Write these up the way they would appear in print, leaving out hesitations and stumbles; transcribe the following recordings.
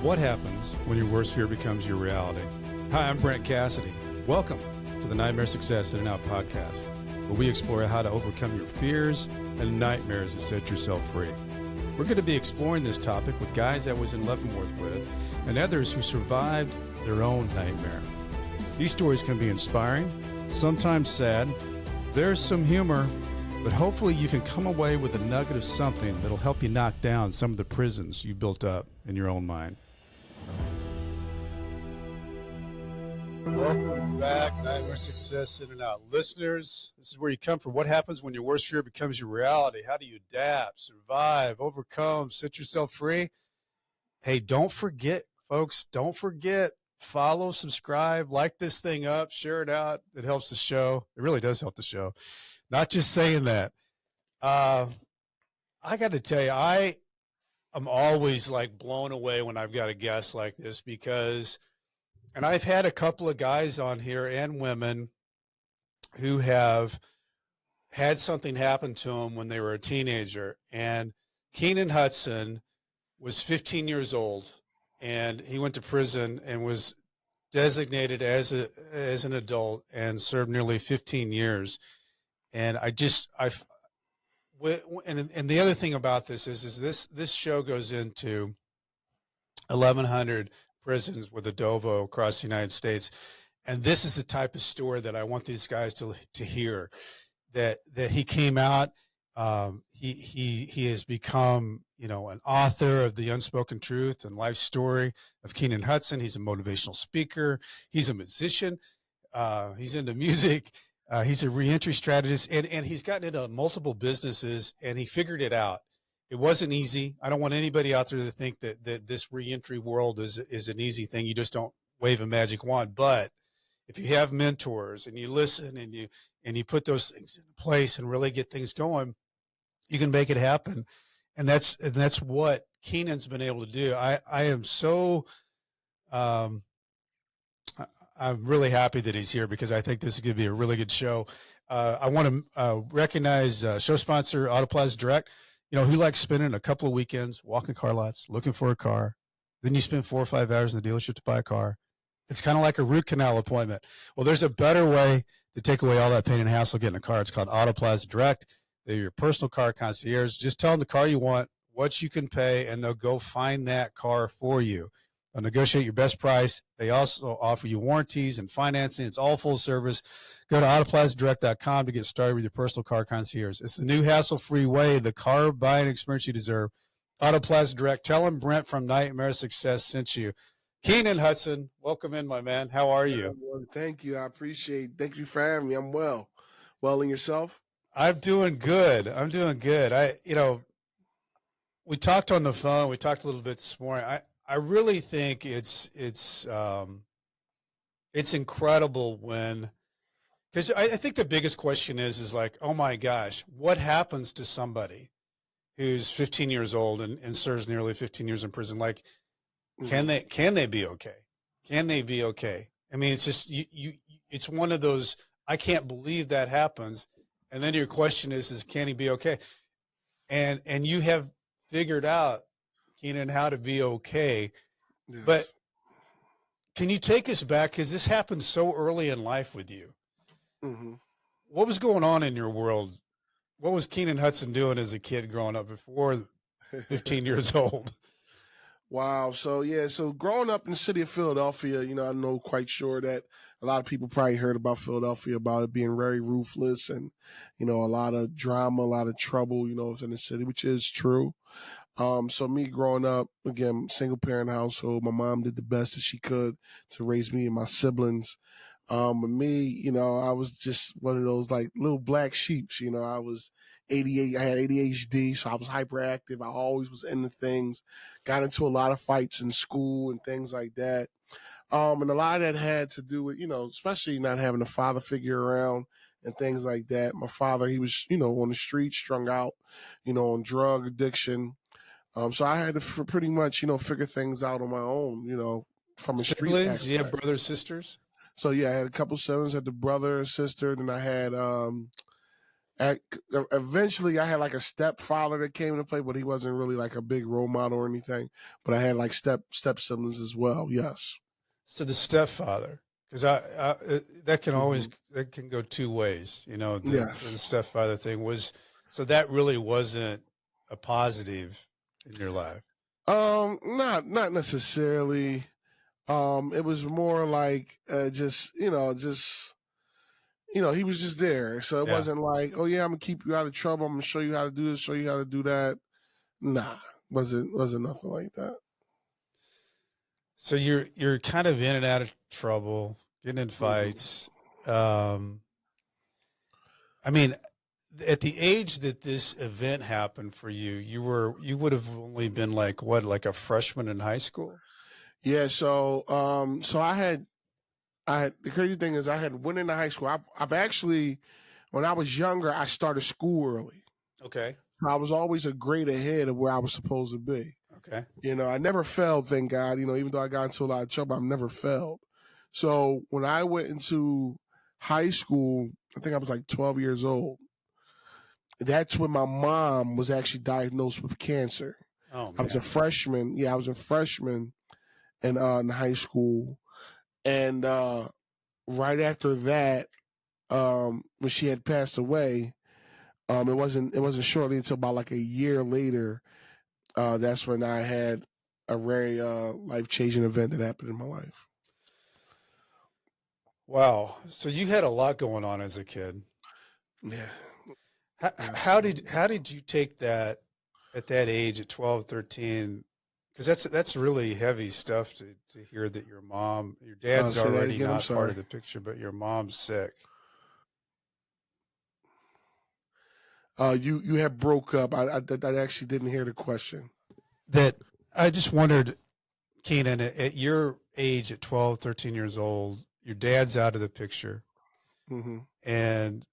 What happens when your worst fear becomes your reality? Hi, I'm Brent Cassity. Welcome to the Nightmare Success In and Out podcast, where we explore how to overcome your fears and nightmares to set yourself free. We're going to be exploring this topic with guys I was in Leavenworth with and others who survived their own nightmare. These stories can be inspiring, sometimes sad. There's some humor, but hopefully you can come away with a nugget of something that'll help you knock down some of the prisons you built up in your own mind. Welcome back, Nightmare Success In and Out listeners. This is where you come from. What happens when your worst fear becomes your reality? How do you adapt, survive, overcome, set yourself free? Hey, don't forget, folks, don't forget, follow, subscribe, like this thing up, share it out. It helps the show. It really does help the show. Not just saying that. I got to tell you, I'm always like blown away when I've got a guest like this because, and I've had a couple of guys on here and women who have had something happen to them when they were a teenager. And Keenan Hudson was 15 years old and he went to prison and was designated as an adult and served nearly 15 years. And and the other thing about this is this show goes into 1,100 prisons with Adovo across the United States. And this is the type of story that I want these guys to hear, that he came out. He has become, an author of the Unspoken Truth and Life Story of Keenan Hudson. He's a motivational speaker. He's a musician. He's into music. He's a reentry strategist, and he's gotten into multiple businesses, and he figured it out. It wasn't easy. I don't want anybody out there to think that this reentry world is an easy thing. You just don't wave a magic wand. But if you have mentors and you listen and you put those things in place and really get things going, you can make it happen. And that's what Keenan's been able to do. I am so I'm really happy that he's here because I think this is going to be a really good show. I want to recognize show sponsor Autoplaza Direct. Who likes spending a couple of weekends walking car lots, looking for a car. Then you spend 4 or 5 hours in the dealership to buy a car. It's kind of like a root canal appointment. Well, there's a better way to take away all that pain and hassle getting a car. It's called Autoplaza Direct. They're your personal car concierge. Just tell them the car you want, what you can pay, and they'll go find that car for you. They'll negotiate your best price. They also offer you warranties and financing. It's all full service. Go to autoplazadirect.com to get started with your personal car concierge. It's the new hassle-free way, the car buying experience you deserve. Autoplaza Direct. Tell them Brent from Nightmare Success sent you. Keenan Hudson, welcome in, my man. How are you? Thank you. I appreciate it. Thank you for having me. I'm well. Well, and yourself? I'm doing good. We talked on the phone. We talked a little bit this morning. I really think it's incredible because I think the biggest question is like, oh my gosh, what happens to somebody who's 15 years old and serves nearly 15 years in prison? Like, can they be okay? Can they be okay? I mean, it's just, it's one of those, I can't believe that happens. And then your question is can he be okay? And you have figured out, Keenan, how to be okay. Yes. But can you take us back? Because this happened so early in life with you. Mm-hmm. What was going on in your world? What was Keenan Hudson doing as a kid growing up before 15 years old? Wow. So growing up in the city of Philadelphia, I know quite sure that a lot of people probably heard about Philadelphia, about it being very ruthless and, a lot of drama, a lot of trouble, within the city, which is true. So me growing up, again, single parent household, my mom did the best that she could to raise me and my siblings. But me, I was just one of those like little black sheeps, I was I had ADHD, so I was hyperactive. I always was into things, got into a lot of fights in school and things like that. And a lot of that had to do with, especially not having a father figure around and things like that. My father, he was, on the street, strung out, on drug addiction. So I had to pretty much, figure things out on my own, from a street aspect. Do you have brothers, sisters? So, yeah, I had a couple siblings. I had the brother and sister. Then I had Eventually, I had like a stepfather that came into play, but he wasn't really like a big role model or anything. But I had like step siblings as well. Yes. So the stepfather, because that can always, Mhm. that can go two ways. The Yes. stepfather thing was, so that really wasn't a positive in your life. Not necessarily. It was more like he was just there. So it Yeah. wasn't like, oh yeah, I'm gonna keep you out of trouble. I'm gonna show you how to do this, show you how to do that. Nah, wasn't nothing like that. So you're kind of in and out of trouble, getting in Mhm. fights. Um, I mean, at the age that this event happened for you, you would have only been like what, like a freshman in high school? Yeah. So I had the crazy thing is I had went into high school. I've actually when I was younger I started school early. Okay. I was always a grade ahead of where I was supposed to be. Okay. I never failed, thank God. Even though I got into a lot of trouble, I've never failed. So when I went into high school, I think I was like 12 years old. That's when my mom was actually diagnosed with cancer. Oh I was a man. freshman. Yeah, I was a freshman in high school. And right after that, when she had passed away, it wasn't shortly until about like a year later. That's when I had a very life changing event that happened in my life. Wow. So you had a lot going on as a kid. Yeah, How did you take that at that age at 12, 13? Because that's really heavy stuff to hear that your dad's say that already again. I'm not part sorry. of the picture, but your mom's sick. You had broke up. I actually didn't hear the question. That I just wondered, Keenan, at your age at 12, 13 years old, your dad's out of the picture Hmm. and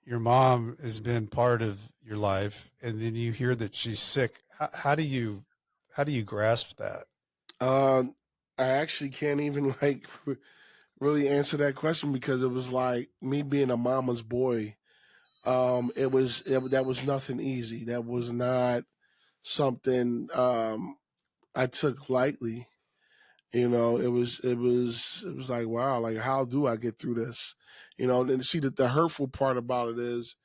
your mom has been part of your life, and then you hear that she's sick. How do you grasp that? I actually can't even like really answer that question because it was like me being a mama's boy. That was nothing easy. That was not something I took lightly. It was like, wow, like how do I get through this? And see that the hurtful part about it is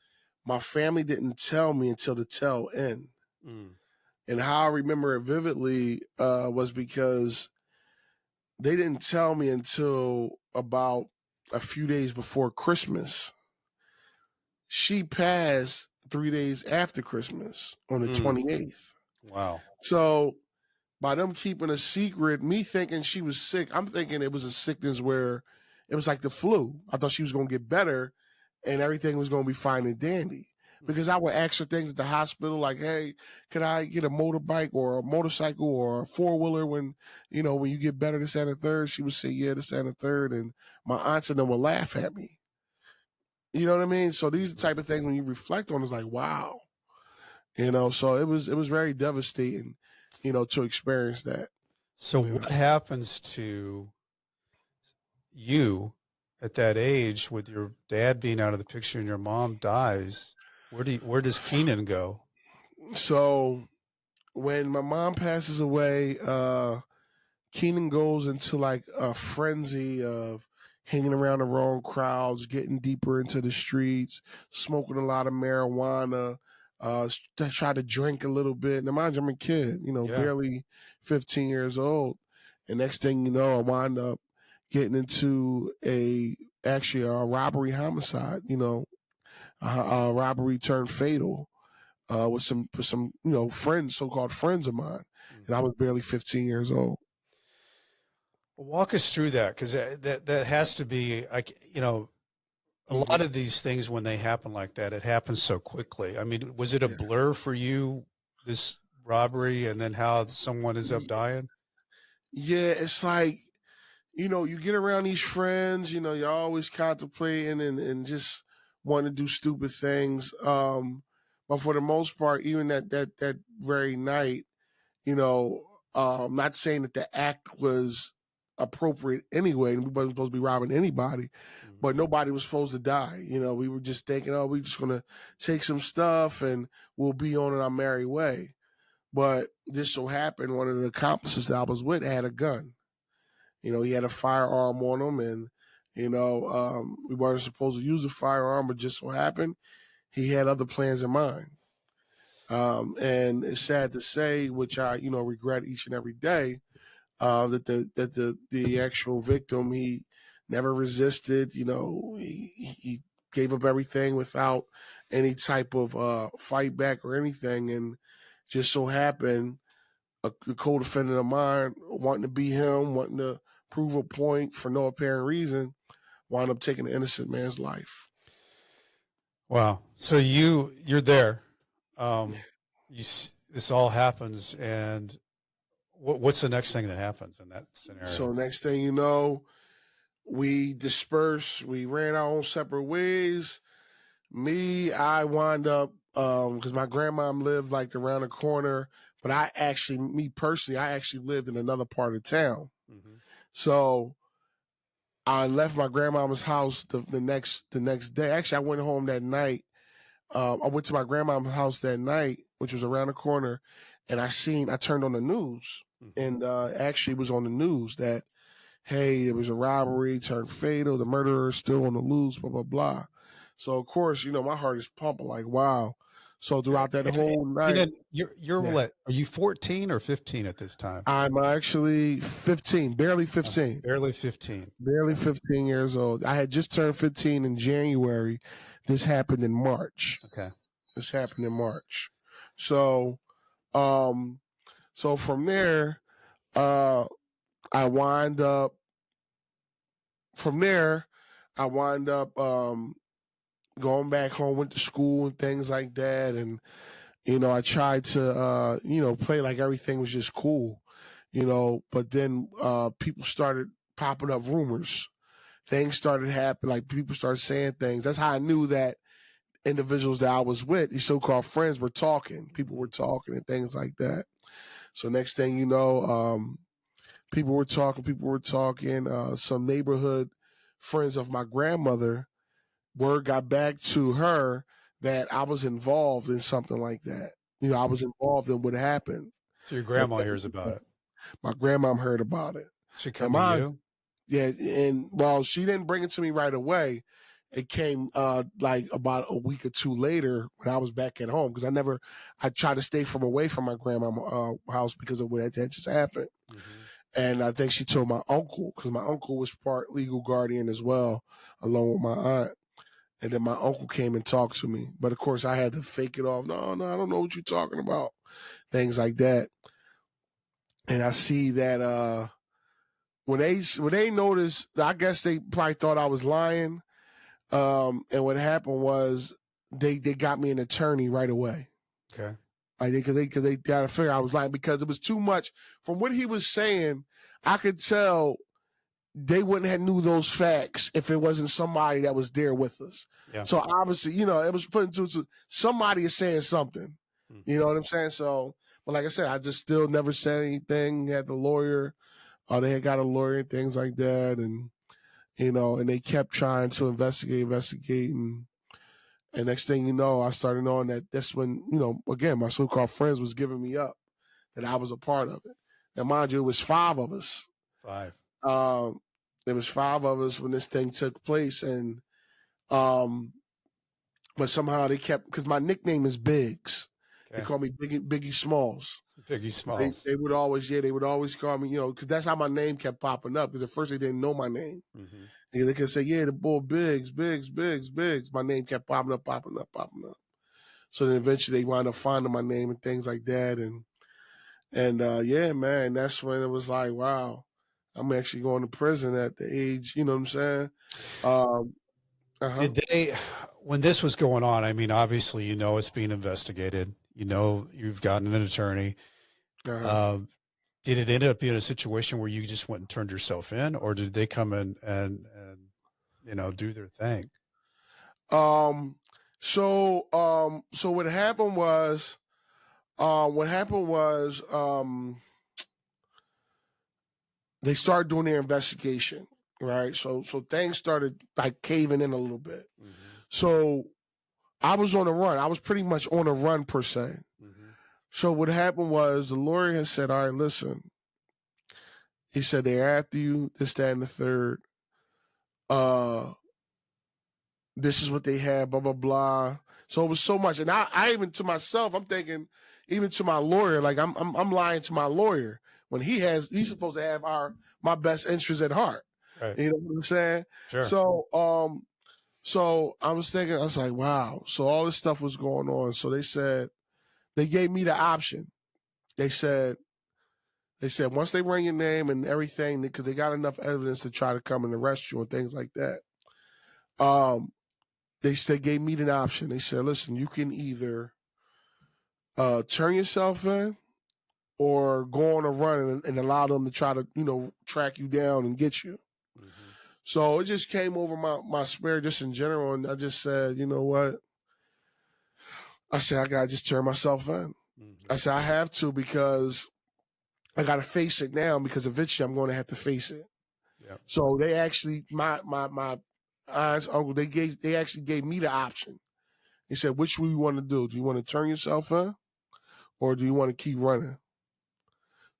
my family didn't tell me until the tail end. Mm, And how I remember it vividly was because they didn't tell me until about a few days before Christmas. She passed 3 days after Christmas on the mm, 28th. wow. So by them keeping a secret, me thinking she was sick, I'm thinking it was a sickness where it was like the flu. I thought she was going to get better and everything was going to be fine and dandy. Because I would ask her things at the hospital like, hey, can I get a motorbike or a motorcycle or a four-wheeler when you get better, this and the third? She would say, yeah, this and the third. And my aunts and them would laugh at me. You know what I mean? So these are the type of things when you reflect on, it's like, wow. So it was very devastating, to experience that. So Yeah. what happens to you at that age with your dad being out of the picture and your mom dies? Where does Keenan go? So when my mom passes away, Keenan goes into like a frenzy of hanging around the wrong crowds, getting deeper into the streets, smoking a lot of marijuana, try to drink a little bit. Now, mind you, I'm a kid, Yeah. barely 15 years old. And next thing you know, I wind up getting into actually a robbery homicide, a robbery turned fatal with some friends, so-called friends of mine, and I Mhm. was barely 15 years old. Well, walk us through that, because that has to be like, a lot Hmm. of these things when they happen like that, it happens so quickly. I mean, was it a Yeah. blur for you, this robbery, and then how someone ends up dying? Yeah, it's like, you get around these friends, you're always contemplating and just want to do stupid things. But for the most part, even that very night, not saying that the act was appropriate anyway, and we wasn't supposed to be robbing anybody, but nobody was supposed to die. You know, we were just thinking, oh, we're just going to take some stuff and we'll be on our merry way. But this so happened one of the accomplices that I was with had a gun. You know, he had a firearm on him, and, you know, we weren't supposed to use a firearm, but just so happened he had other plans in mind. And it's sad to say, which I, you know, regret each and every day, that the actual victim, he never resisted. You know, he gave up everything without any type of fight back or anything, and just so happened a co-defendant of mine wanting to be him, wanting to prove a point for no apparent reason, wound up taking an innocent man's life. Wow. So you're there. This all happens, and what's the next thing that happens in that scenario? So next thing you know, we dispersed. We ran our own separate ways. I wound up because my grandmom lived like around the corner, but I actually lived in another part of town. Mm-hmm. So I left my grandmama's house the next day. Actually, I went home that night. I went to my grandmama's house that night, which was around the corner, and I turned on the news, and actually it was on the news that, hey, it was a robbery turned fatal. The murderer is still on the loose, blah, blah, blah. So, of course, you know, my heart is pumping like, wow. So throughout that whole night. You're what? Are you 14 or 15 at this time? I'm actually 15, barely 15. Barely 15. Barely 15 years old. I had just turned 15 in January. This happened in March. Okay. This happened in March. So, so from there, I wind up going back home, went to school and things like that. And, you know, I tried to, you know, play like everything was just cool, you know, but then people started popping up rumors. Things started happening, like people started saying things. That's how I knew that individuals that I was with, these so-called friends, were talking. People were talking and things like that. So next thing you know, people were talking. Some neighborhood friends of my grandmother, word got back to her that I was involved in something like that. You know, I was involved in what happened. So your grandma hears about it. My grandma heard about it. She come to you? Yeah, and well, she didn't bring it to me right away. It came like about a week or two later when I was back at home, because I tried to stay away from my grandma's house because of what had just happened. Mm-hmm. And I think she told my uncle, because my uncle was part legal guardian as well, along with my aunt. And then my uncle came and talked to me. But of course, I had to fake it off. No, I don't know what you're talking about. Things like that. And I see that when they noticed, I guess they probably thought I was lying. And what happened was they got me an attorney right away. Okay. Like because they got to figure I was lying, because it was too much. From what he was saying, I could tell they wouldn't have knew those facts if it wasn't somebody that was there with us. Yeah. So obviously, you know, it was put into somebody is saying something. Mm-hmm. You know what I'm saying? So, but like I said, I just still never said anything. Had the lawyer, they had got a lawyer and things like that, and you know, and they kept trying to investigate, and next thing you know, I started knowing that that's when, you know, again, my so-called friends was giving me up, that I was a part of it. Now, mind you, it was 5 of us. 5. There was 5 of us when this thing took place, and but somehow they kept, because my nickname is Biggs. Okay. They call me Biggie Smalls. Biggie Smalls. They would always call me, you know, because that's how my name kept popping up. Because at first they didn't know my name. Mm-hmm. They could say, yeah, the boy Biggs. My name kept popping up. So then eventually they wound up finding my name and things like that, and yeah, man, that's when it was like, wow, I'm actually going to prison at the age, you know what I'm saying? Did they, when this was going on, I mean, obviously, you know, it's being investigated, you know, you've gotten an attorney. Did it end up being a situation where you just went and turned yourself in, or did they come in and you know, do their thing? So what happened was, they started doing their investigation, right? So things started like caving in a little bit. Mm-hmm. So I was on a run. I was pretty much on a run per se. Mm-hmm. So what happened was the lawyer had said, all right, listen. He said, they're after you, this, that, and the third. This is what they had, blah, blah, blah. So it was so much. And I even to myself, I'm thinking, even to my lawyer, like I'm lying to my lawyer when he's supposed to have my best interest at heart. Right. You know what I'm saying? Sure. So I was thinking, I was like, wow. So all this stuff was going on. So they gave me the option. They said once they run your name and everything, because they got enough evidence to try to come and arrest you and things like that. They gave me the option. They said, listen, you can either turn yourself in or go on a run and allow them to try to, track you down and get you. Mm-hmm. So it just came over my spirit just in general. And I just said, you know what? I said, I got to just turn myself in. Mm-hmm. I said, I have to, because I got to face it now, because eventually I'm going to have to face it. Yep. So they actually, my aunt's uncle, they actually gave me the option. He said, which one you want to do? Do you want to turn yourself in or do you want to keep running?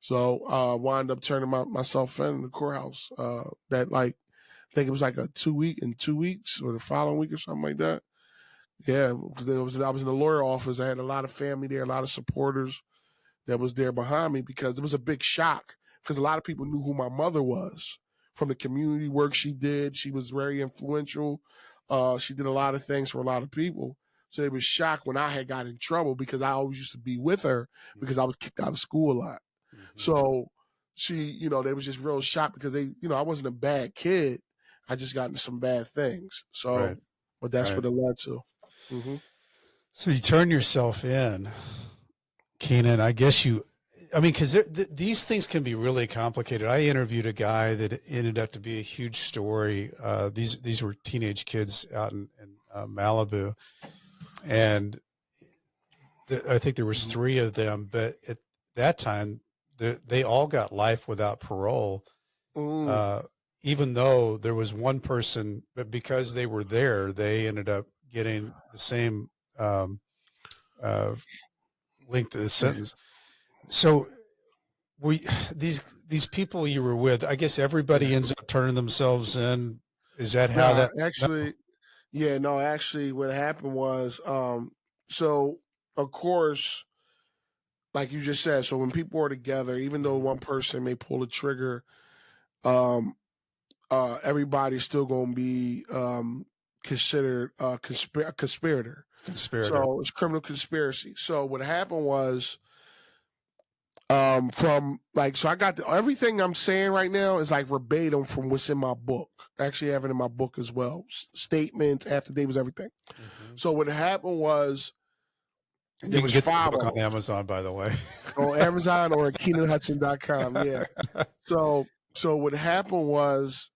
So I wound up turning myself in the courthouse. I think it was like 2 weeks or the following week or something like that. Yeah, because I was in the lawyer office. I had a lot of family there, a lot of supporters that was there behind me, because it was a big shock, because a lot of people knew who my mother was from the community work she did. She was very influential. She did a lot of things for a lot of people. So they were shocked when I had got in trouble, because I always used to be with her, because I was kicked out of school a lot. Mm-hmm. So she, they was just real shocked, because they, I wasn't a bad kid. I just got into some bad things. So, right. But that's what it led to. Mm-hmm. So you turn yourself in, Keenan. I guess because these things can be really complicated. I interviewed a guy that ended up to be a huge story. These were teenage kids out in Malibu, and I think there was 3 of them. But at that time, they all got life without parole, even though there was one person. But because they were there, they ended up getting the same length of the sentence. So these people you were with, I guess everybody ends up turning themselves in. Is that how that actually? No. Yeah, no, actually what happened was, so of course, like you just said, so when people are together, even though one person may pull the trigger, everybody's still going to be considered a conspirator. So it's criminal conspiracy. So what happened was, so I got everything I'm saying right now is like verbatim from what's in my book. I actually have it in my book as well. Statements, affidavits, everything. Mm-hmm. So what happened was, there was 5 book on Amazon, by the way. On Amazon or at KeenanHudson.com. Yeah. So what happened was,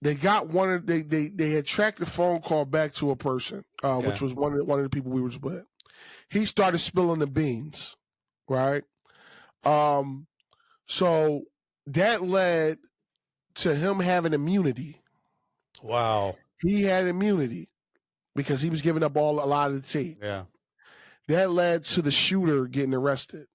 they got they had tracked the phone call back to a person, which was one of the people we were with. He started spilling the beans, right? So that led to him having immunity. Wow. He had immunity because he was giving up a lot of the tape. Yeah. That led to the shooter getting arrested.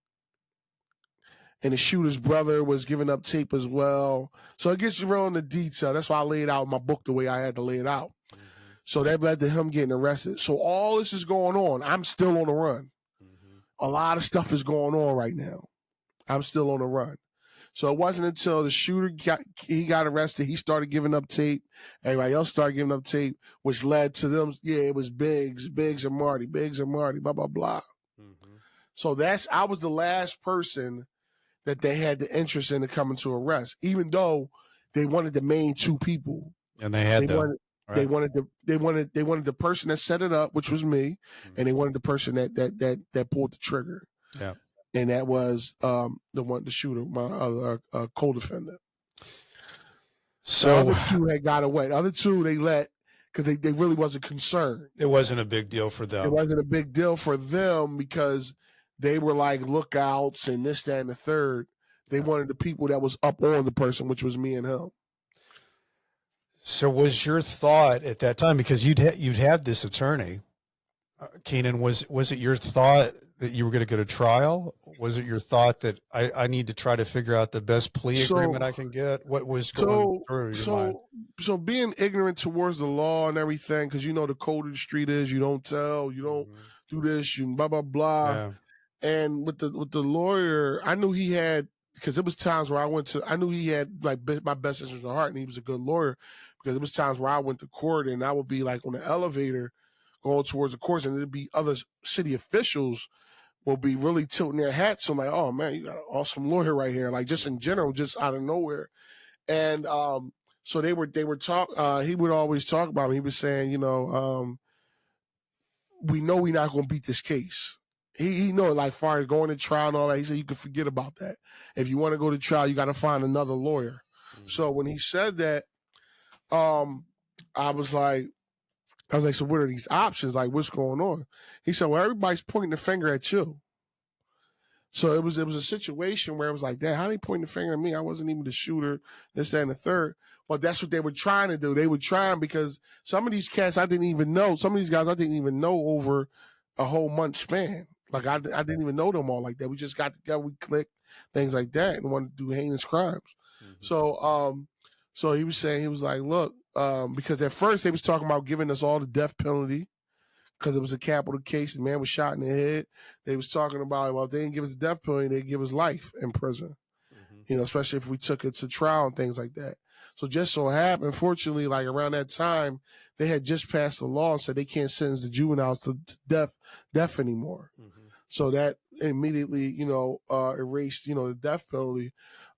And the shooter's brother was giving up tape as well. So it gets you real in the detail. That's why I laid out my book the way I had to lay it out. Mm-hmm. So that led to him getting arrested. So all this is going on. I'm still on the run. Mm-hmm. A lot of stuff is going on right now. I'm still on the run. So it wasn't until the shooter got arrested, he started giving up tape. Everybody else started giving up tape, which led to them. Yeah, it was Biggs and Marty, blah, blah, blah. Mm-hmm. So I was the last person that they had the interest in coming to arrest, even though they wanted the main 2 people. And they wanted the person that set it up, which was me, mm-hmm. and they wanted the person that pulled the trigger. Yeah. And that was the shooter, my other co-defendant. So the other 2 had got away. The other 2 they let, because they really wasn't concerned. It wasn't a big deal for them. It wasn't a big deal for them because they were like lookouts and this, that, and the third. They wanted the people that was up on the person, which was me and him. So was your thought at that time, because you'd had this attorney, Keenan, was it your thought that you were going to go to trial? Was it your thought that I need to try to figure out the best plea agreement I can get? What was going through your mind? So being ignorant towards the law and everything, because you know the code of the street is you don't tell, you don't do this, you blah blah blah. Yeah. And with the lawyer, I knew he had, because it was times where I knew he had like my best interest at heart, and he was a good lawyer, because it was times where I went to court and I would be like on the elevator going towards the courts, and there'd be other city officials will be really tilting their hats. So I'm like, oh man, you got an awesome lawyer right here. Like just in general, just out of nowhere. And so they would talk, he would always talk about me. He was saying, we know we're not gonna beat this case. He know, like, far as going to trial and all that, he said you can forget about that. If you want to go to trial, you got to find another lawyer. So when he said that, I was like, so what are these options? Like, what's going on? He said, well, everybody's pointing the finger at you. So it was a situation where it was like, Dad, how they pointing the finger at me? I wasn't even the shooter, this, that, and the third. But that's what they were trying to do. They were trying, because some of these cats I didn't even know. Some of these guys I didn't even know over a whole month span. Like I didn't even know them all like that. We just got together, we clicked, things like that, and wanted to do heinous crimes. So he was saying, he was like, look, because at first they was talking about giving us all the death penalty because it was a capital case. The man was shot in the head. They was talking about, well, if they didn't give us the death penalty, they'd give us life in prison. Especially if we took it to trial and things like that. So just so happened, fortunately, like around that time, they had just passed a law and said they can't sentence the juveniles to death anymore. So that immediately, erased, the death penalty.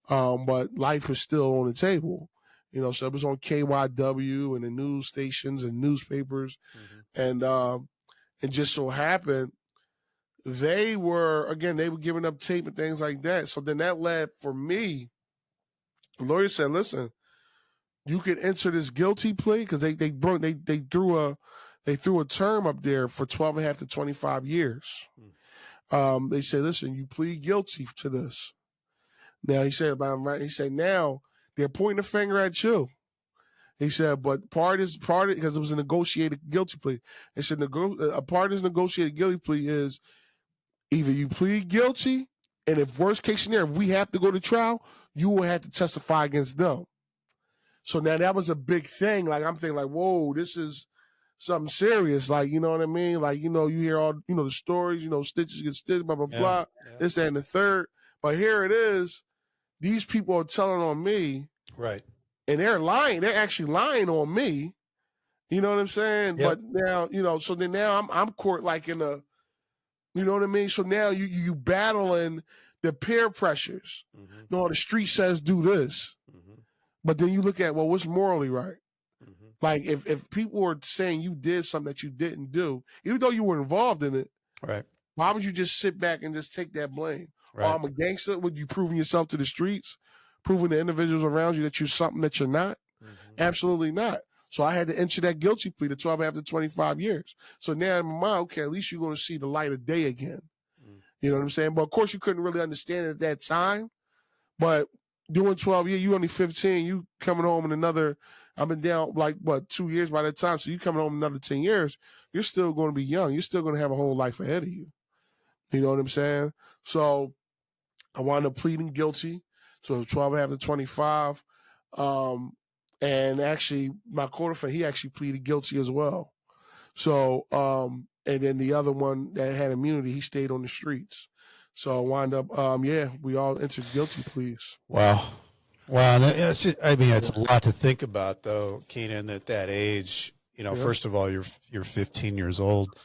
But life was still on the table. So it was on KYW and the news stations and newspapers. And just so happened, they were giving up tape and things like that. So then that led for me, the lawyer said, listen, you could enter this guilty plea, because they threw a term up there for 12.5 to 25 years. They said, listen, you plead guilty to this. Now he said, now they're pointing the finger at you. He said, but part because it was a negotiated guilty plea. He said, a part of this negotiated guilty plea is either you plead guilty, and if worst case scenario, if we have to go to trial, you will have to testify against them. So now that was a big thing. Like I'm thinking, like, whoa, this is something serious. Like, you know what I mean? Like, you hear all, the stories, stitches get stitched, blah, blah, blah, this, that, and the third. But here it is. These people are telling on me. Right. And they're lying. They're actually lying on me. You know what I'm saying? Yep. But now, so then now I'm court like in a, you know what I mean? So now you battling the peer pressures. No, the street says do this. But then you look at, well, what's morally right? Like if people are saying you did something that you didn't do, even though you were involved in it, right? Why would you just sit back and just take that blame? Right. Oh, I'm a gangster. Would you proving yourself to the streets, proving the individuals around you that you're something that you're not? Absolutely not. So I had to enter that guilty plea to 12 after 25 years. So now in my mind, okay, at least you're going to see the light of day again. You know what I'm saying? But of course you couldn't really understand it at that time. But doing 12 years, you only 15, you coming home in another, I've been down 2 years by that time. So you coming home another 10 years, you're still going to be young. You're still going to have a whole life ahead of you. You know what I'm saying? So I wound up pleading guilty to 12 after 25. And actually my quarterfinal, he actually pleaded guilty as well. So, and then the other one that had immunity, he stayed on the streets. So I wound up, we all entered guilty pleas. Wow. It's a lot to think about, though, Keenan, at that age. First of all, you're 15 years old.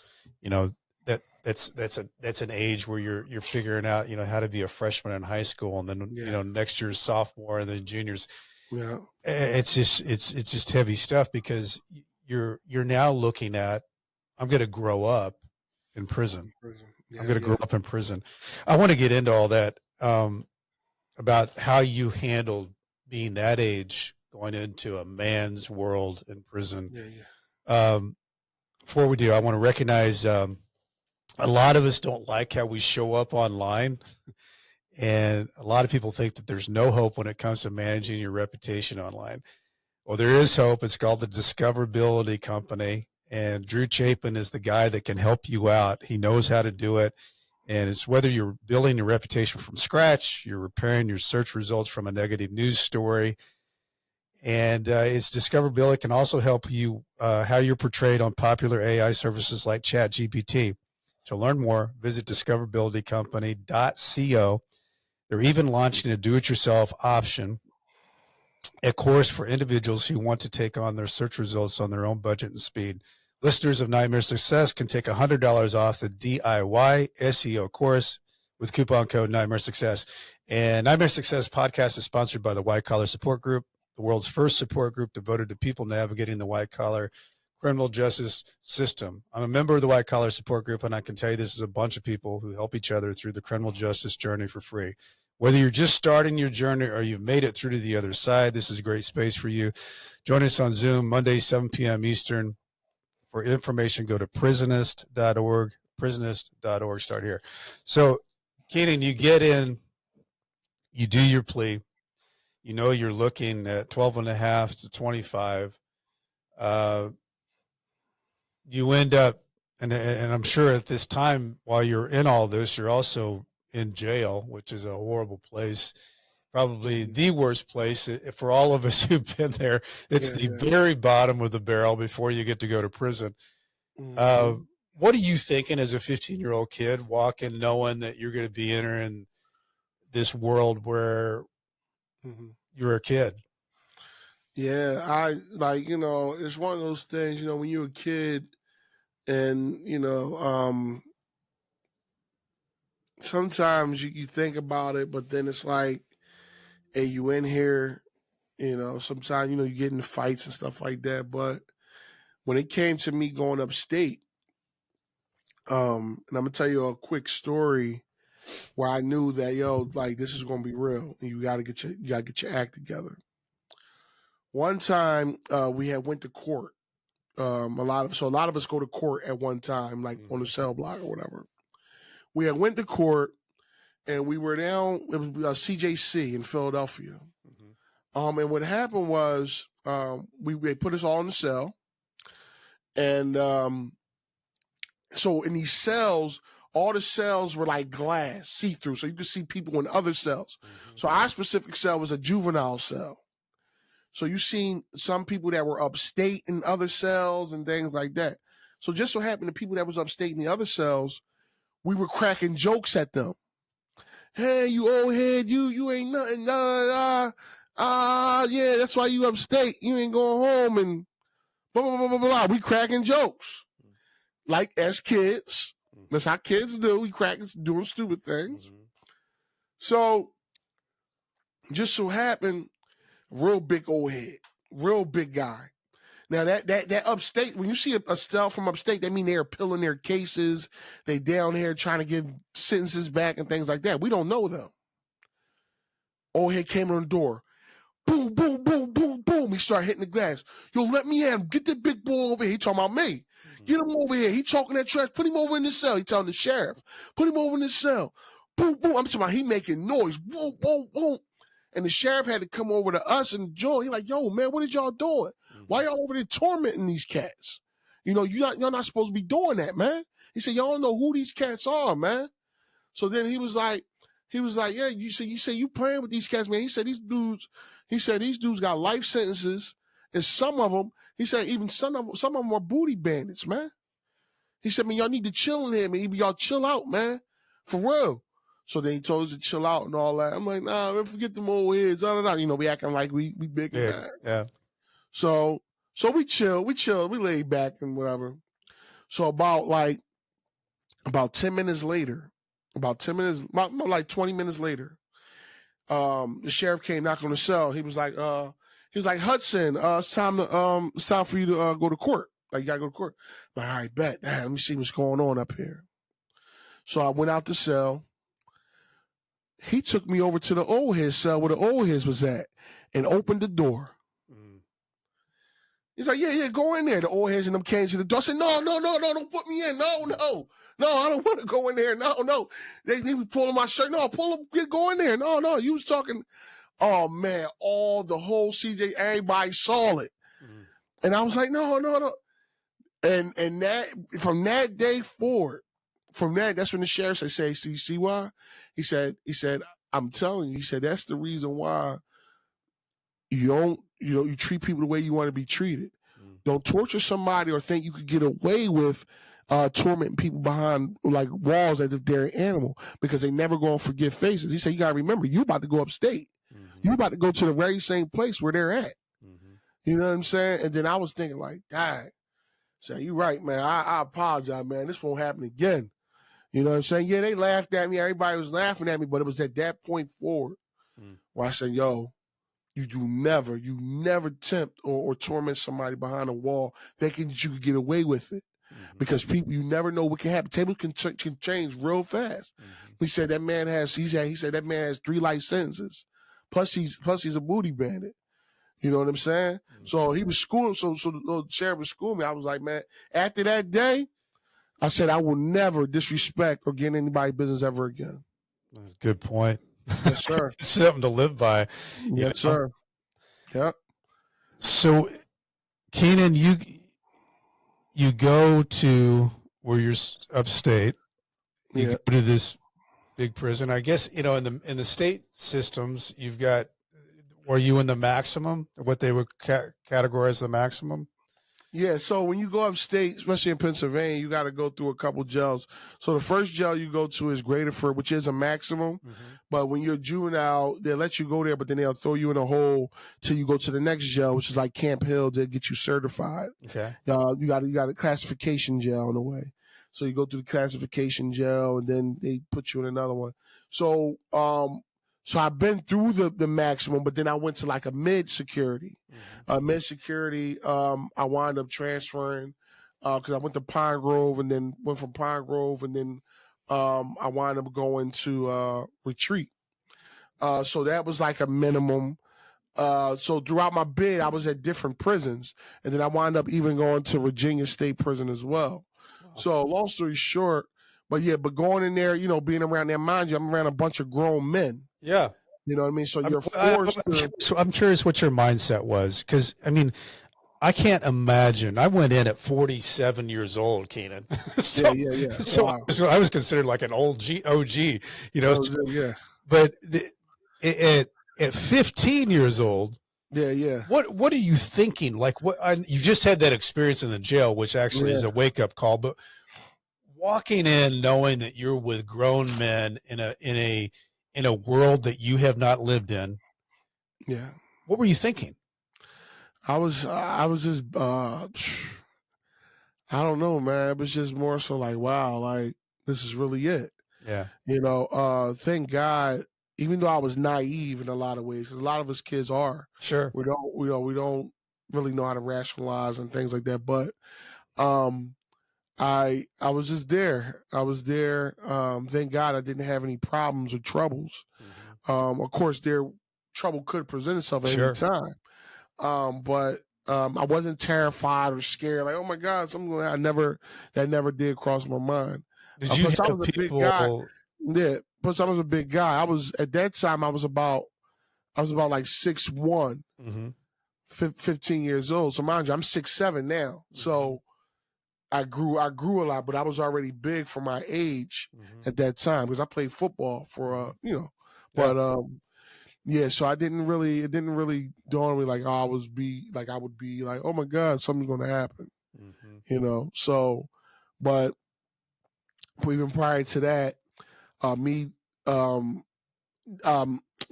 That's an age where you're figuring out, how to be a freshman in high school, and then next year's sophomore and then juniors. Yeah, it's just heavy stuff, because you're now looking at, I'm going to grow up in prison. I'm going to grow up in prison. I want to get into all that, about how you handled being that age, going into a man's world in prison. Before we do, I want to recognize, a lot of us don't like how we show up online. And a lot of people think that there's no hope when it comes to managing your reputation online. Well, there is hope. It's called the Discoverability Company. And Drew Chapin is the guy that can help you out. He knows how to do it. And it's whether you're building your reputation from scratch, you're repairing your search results from a negative news story. And its discoverability can also help you how you're portrayed on popular AI services like ChatGPT. To learn more, visit discoverabilitycompany.co. They're even launching a do-it-yourself option, a course for individuals who want to take on their search results on their own budget and speed. Listeners of Nightmare Success can take $100 off the DIY SEO course with coupon code Nightmare Success. And Nightmare Success podcast is sponsored by the White Collar Support Group, the world's first support group devoted to people navigating the white collar criminal justice system. I'm a member of the White Collar Support Group, and I can tell you this is a bunch of people who help each other through the criminal justice journey for free. Whether you're just starting your journey or you've made it through to the other side, this is a great space for you. Join us on Zoom Monday, 7 p.m. Eastern. For information, go to prisonist.org, prisonist.org, start here. So, Keenan, you get in, you do your plea. You know you're looking at 12.5 to 25. You end up, and I'm sure at this time, while you're in all this, you're also in jail, which is a horrible place, probably the worst place for all of us who've been there. It's the very bottom of the barrel before you get to go to prison. What are you thinking as a 15-year-old kid walking, knowing that you're going to be entering this world where you're a kid? Yeah, I like, it's one of those things, when you're a kid and, sometimes you think about it, but then it's like, hey, you in here, sometimes, you get into fights and stuff like that. But when it came to me going upstate, and I'm gonna tell you a quick story where I knew that, like this is gonna be real, and you gotta get your act together. One time, we had went to court. A lot of us go to court at one time, like on the cell block or whatever. We had went to court, and we were down. It was CJC in Philadelphia. And what happened was, they put us all in the cell, and so in these cells, all the cells were like glass, see-through, so you could see people in other cells. So our specific cell was a juvenile cell. So you seen some people that were upstate in other cells and things like that. So just so happened the people that was upstate in the other cells, we were cracking jokes at them. Hey, you old head, you ain't nothing. Yeah, that's why you upstate. You ain't going home and blah, blah, blah, blah, blah. We cracking jokes. Like as kids. That's how kids do. We cracking, doing stupid things. So just so happened, real big old head, real big guy. Now that upstate, when you see a cell from upstate, that mean they're pilling their cases. They down here trying to get sentences back and things like that. We don't know them. Old head came on the door. Boom, boom, boom, boom, boom. He started hitting the glass. Yo, let me at him. Get that big boy over here. He talking about me. Get him over here. He talking that trash. Put him over in the cell. He telling the sheriff. Put him over in the cell. Boom, boom. I'm talking about he making noise. Boom, boom, boom. And the sheriff had to come over to us and Joe. He like, yo, man, what is y'all doing? Why y'all over there tormenting these cats? Y'all not supposed to be doing that, man. He said, y'all don't know who these cats are, man. So then he was like, yeah, you say you playing with these cats, man. He said these dudes got life sentences, and some of them, he said even some of them are booty bandits, man. He said, man, y'all need to chill in here, man. Even y'all chill out, man, for real. So then he told us to chill out and all that. I'm like, nah, forget them old heads. We acting like we big and bad. Yeah. So we chill, we laid back and whatever. So about 10 minutes later, about 20 minutes later, the sheriff came knock on the cell. He was like, Hudson, it's time for you to go to court. Like, you gotta go to court. I'm like, all right, bet. Let me see what's going on up here. So I went out the cell. He took me over to the old head cell where the old heads was at and opened the door. He's like, yeah, go in there. The old heads and them came to the door. I said, no, don't put me in. No, I don't want to go in there. No. They be pulling my shirt. No, go in there. No, you was talking. Oh, man, the whole CJ, everybody saw it. Mm-hmm. And I was like, no. And that, from that day forward, that's when the sheriff said, see why? He said, I'm telling you, he said, that's the reason why you treat people the way you want to be treated. Don't torture somebody or think you could get away with tormenting people behind like walls as if they're an animal, because they never go and forget faces. He said, you got to remember, you about to go upstate. Mm-hmm. You about to go to the very same place where they're at. Mm-hmm. You know what I'm saying? And then I was thinking like, dang, so you're right, man. I apologize, man. This won't happen again. You know what I'm saying? Yeah, they laughed at me. Everybody was laughing at me, but it was at that point forward where I said, yo, you never tempt or torment somebody behind a wall thinking that you could get away with it. Mm-hmm. Because people, you never know what can happen. Tables can change real fast. Mm-hmm. He said that man has 3 life sentences. Plus he's a booty bandit. You know what I'm saying? Mm-hmm. So he was schooling. So the sheriff was schooling me. I was like, man, after that day, I said, I will never disrespect or get in anybody's business ever again. That's a good point. Yes, sir. Something to live by. Yes, sir. Yep. So, Keenan, you go to where you're upstate. You go to this big prison. I guess in the state systems, you've got. Were you in the maximum? What they would categorize the maximum? Yeah, so when you go upstate, especially in Pennsylvania, you got to go through a couple jails. So the first jail you go to is Graterford, which is a maximum. Mm-hmm. But when you're a juvenile, they'll let you go there, but then they'll throw you in a hole till you go to the next jail, which is like Camp Hill. They'll get you certified. Okay. You got a classification jail on the way. So you go through the classification jail, and then they put you in another one. So I've been through the maximum, but then I went to like a mid security. Mm-hmm. Mid security, I wound up transferring because I went to Pine Grove, and then went from Pine Grove, and then I wound up going to Retreat. So that was like a minimum. So throughout my bid, I was at different prisons, and then I wound up even going to Virginia State Prison as well. Wow. So long story short, but going in there, being around there, mind you, I'm around a bunch of grown men. Yeah. You know what I mean? So you're forced to. So I'm curious what your mindset was, because, I mean, I can't imagine. I went in at 47 years old, Keenan. Yeah. So, wow. So I was considered like an old OG, Yeah. But at 15 years old. Yeah. What are you thinking? Like, you just had that experience in the jail, which actually is a wake up call, but walking in knowing that you're with grown men in a world that you have not lived in. Yeah. What were you thinking? I was just I don't know, man. It was just more so like, wow, like this is really it. Yeah. Thank God, even though I was naive in a lot of ways, because a lot of us kids are. Sure. We don't really know how to rationalize and things like that. But I was just there. I was there. Thank God I didn't have any problems or troubles. Mm-hmm. Of course, trouble could present itself at any time. But I wasn't terrified or scared. Like, oh my God, something that never did cross my mind. Did you plus, I have was a people? Big guy. Yeah. Plus, I was a big guy. At that time, I was about like 6'1", 15 years old. So mind you, I'm 6'7" now. Mm-hmm. So I grew a lot, but I was already big for my age at that time because I played football for but so it didn't really dawn on me like I would be like, oh my God, something's gonna happen. Mm-hmm. So but even prior to that, me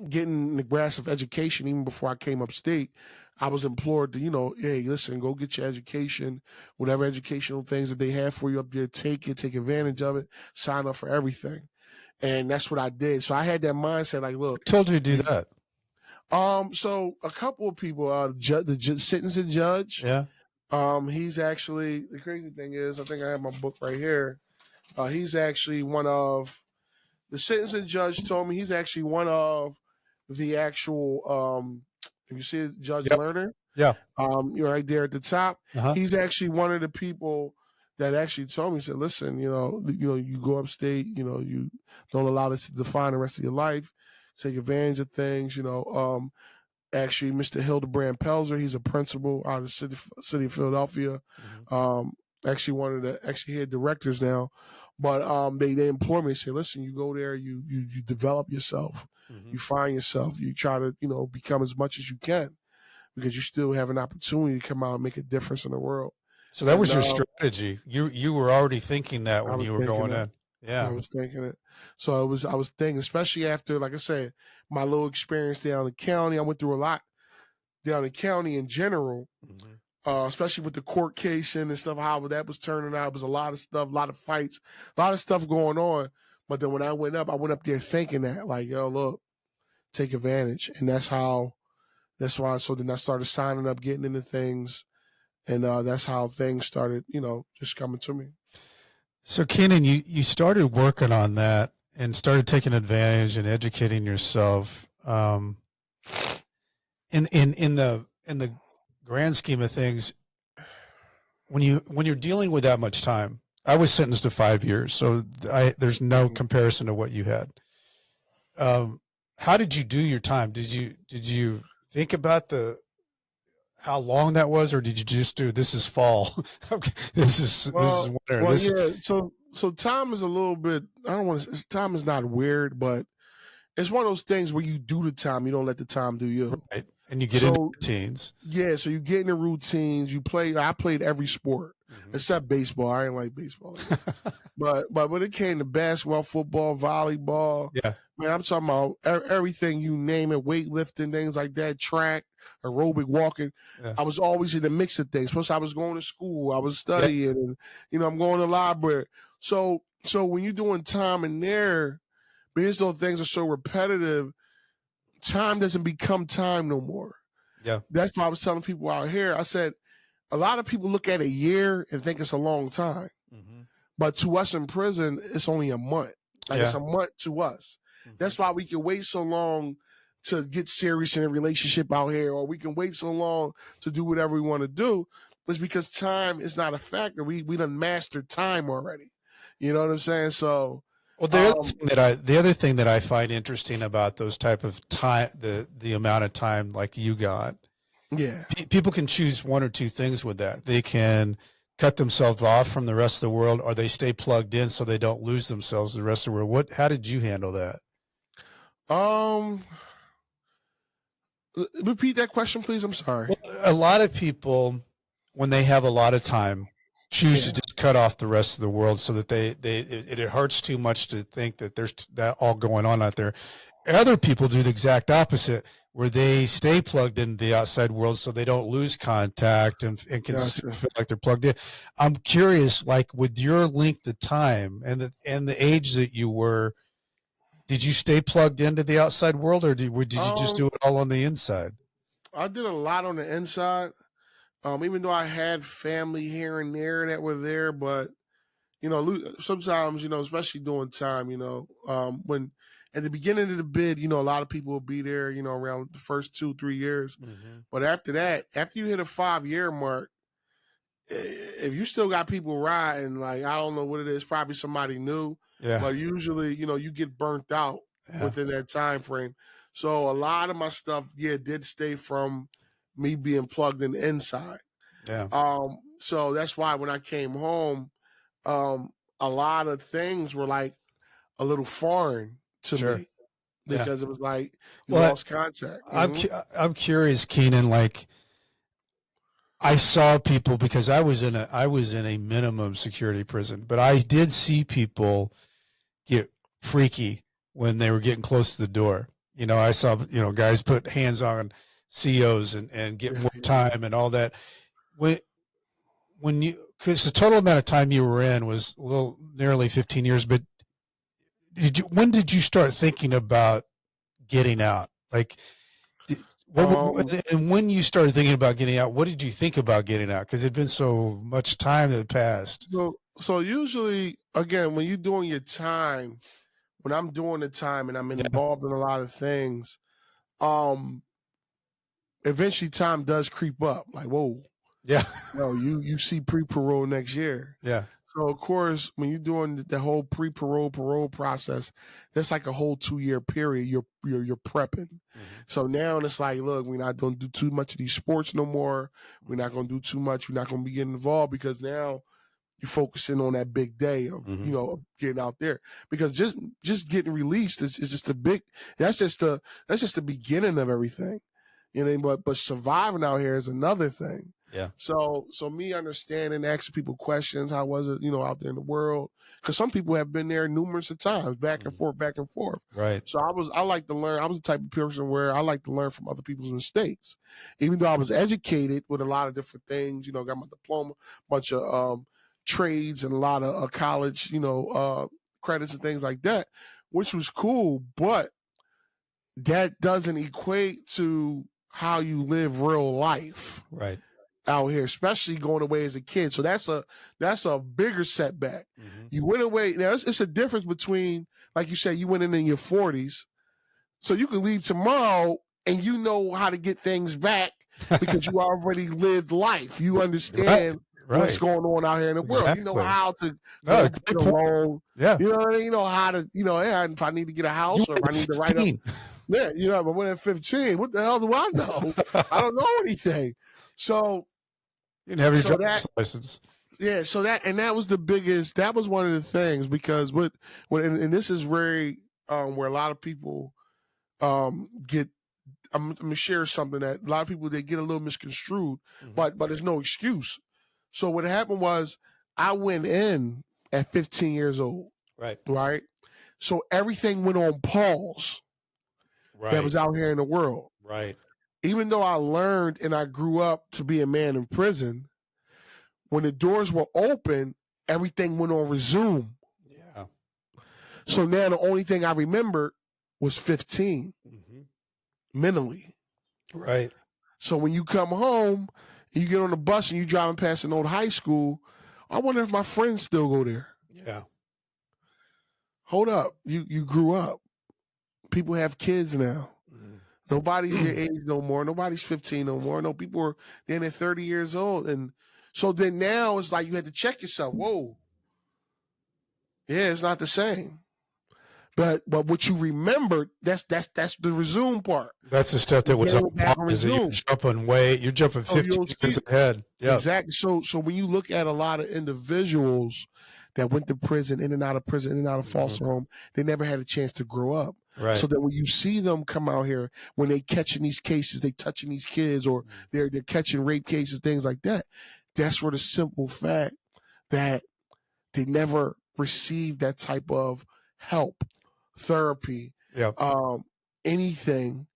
getting the grasp of education, even before I came upstate, I was implored to, hey, listen, go get your education, whatever educational things that they have for you up there, take it, take advantage of it, sign up for everything. And that's what I did. So I had that mindset, like, look. Who told you to do that? So a couple of people, the sentencing judge. Yeah. He's actually, the crazy thing is, I think I have my book right here. He's actually the sentencing judge told me he's actually one of the actual, if you see Judge Lerner, Yeah. You're right there at the top. Uh-huh. He's actually one of the people that actually told me, said, listen, you go upstate, you don't allow this to define the rest of your life. Take advantage of things, actually Mr. Hildebrand Pelzer, he's a principal out of the city of Philadelphia. Actually one of the head directors now. But they employ me and say, listen, you go there, you develop yourself, you find yourself, you try to, become as much as you can, because you still have an opportunity to come out and make a difference in the world. So that was your strategy. You were already thinking that when you were going in. Yeah. I was thinking it. So I was thinking, especially after, like I said, my little experience down in the county. I went through a lot down in the county in general, especially with the court case and stuff, how that was turning out. It was a lot of stuff, a lot of fights, a lot of stuff going on. But then when I went up there thinking that, like, yo, look, take advantage. And that's why. So then I started signing up, getting into things. And that's how things started, just coming to me. So Keenan, you started working on that and started taking advantage and educating yourself. In the grand scheme of things, when you're dealing with that much time, I was sentenced to 5 years, so there's no comparison to what you had. How did you do your time? Did you think about how long that was, or did you just do, this is fall? Okay, this is winter. Well, yeah. So time is a little bit, time is not weird, but it's one of those things where you do the time, you don't let the time do you. Right. And you get into routines. Yeah, so you get into routines. I played every sport except baseball. I ain't like baseball. but when it came to basketball, football, volleyball, man, I'm talking about everything, you name it, weightlifting, things like that, track, aerobic, walking. Yeah. I was always in the mix of things. Plus, I was going to school. I was studying, and I'm going to the library. So when you're doing time in there, because those things are so repetitive, time doesn't become time no more. Yeah. That's why I was telling people out here, I said, a lot of people look at a year and think it's a long time. But to us in prison, it's only a month. It's a month to us. That's why we can wait so long to get serious in a relationship out here, or we can wait so long to do whatever we want to do. It's because time is not a factor. We done mastered time already. You know what I'm saying? So, well, the other thing that I find interesting about those type of time, the amount of time like you got, people can choose one or two things with that. They can cut themselves off from the rest of the world, or they stay plugged in so they don't lose themselves to the rest of the world. How did you handle that? Repeat that question, please. I'm sorry. Well, a lot of people, when they have a lot of time, choose to just cut off the rest of the world, so that it hurts too much to think that there's that all going on out there. Other people do the exact opposite, where they stay plugged into the outside world so they don't lose contact and can feel like they're plugged in. I'm curious, like with your length of time and the age that you were, did you stay plugged into the outside world, or did you just do it all on the inside? I did a lot on the inside. Even though I had family here and there that were there, but, sometimes, especially during time, when at the beginning of the bid, a lot of people will be there, around the first 2-3 years. But after that, after you hit a 5-year mark, if you still got people riding, like, I don't know what it is, probably somebody new. Yeah. But usually, you get burnt out within that time frame. So a lot of my stuff, did stay from me being plugged in the inside. Yeah. So that's why when I came home, a lot of things were like a little foreign to me, because it was like you lost contact. I'm curious, Keenan, like, I saw people, because I was in a minimum security prison, but I did see people get freaky when they were getting close to the door. I saw, guys put hands on COs and get more time and all that. Because the total amount of time you were in was nearly 15 years, but when did you start thinking about getting out? Like, and when you started thinking about getting out, what did you think about getting out? Because it'd been so much time that passed. So usually, again, when you're doing your time, when I'm doing the time and I'm involved in a lot of things, eventually time does creep up. Like, whoa, Yeah. no, you see pre-parole next year. Yeah. So of course, when you're doing the whole parole process, that's like a whole 2-year period. You're prepping. Mm-hmm. So now it's like, look, we're not going to do too much of these sports no more. We're not going to do too much. We're not going to be getting involved because now you're focusing on that big day of of getting out there. Because just getting released is just that's just the beginning of everything. You know, but surviving out here is another thing. Yeah. So me understanding, asking people questions, how was it, out there in the world? Because some people have been there numerous of times, back and forth. Right. So I like to learn. I was the type of person where I like to learn from other people's mistakes. Even though I was educated with a lot of different things, got my diploma, bunch of trades and a lot of college, credits and things like that, which was cool. But that doesn't equate to how you live real life. Right. Out here, especially going away as a kid. So that's a bigger setback. Mm-hmm. You went away. Now it's a difference between, like you said, you went in your 40s, so you can leave tomorrow and you know how to get things back because you already lived life. You understand what's going on out here in the world. Exactly. You know how to get a loan. Yeah. You know how to, if I need to get a house or if I need to write up. Yeah, but when I'm 15, what the hell do I know? I don't know anything. So you didn't have your driver's license. Yeah, so that was the biggest. That was one of the things because and this is very where a lot of people get. I'm gonna share something that a lot of people they get a little misconstrued, but there's no excuse. So what happened was I went in at 15 years old. Right. So everything went on pause. Right. That was out here in the world. Right. Even though I learned and I grew up to be a man in prison. When the doors were open, everything went on resume. Yeah. So now the only thing I remembered was 15 mentally. Right. So when you come home, you get on the bus and you're driving past an old high school, I wonder if my friends still go there. Yeah. Hold up. You grew up. People have kids now. Nobody's your age no more. Nobody's 15 no more. No, people are then they're 30 years old. And so then now it's like you had to check yourself. Whoa. Yeah, it's not the same. But what you remembered, that's the resume part. That's the stuff that was up. Is that you're jumping you're jumping 15 years ahead. Yeah. Exactly. So when you look at a lot of individuals that went to prison, in and out of prison, in and out of foster home, they never had a chance to grow up. Right. So that when you see them come out here, when they catching these cases, they touching these kids, or they're catching rape cases, things like that. That's for the simple fact that they never received that type of help, therapy, anything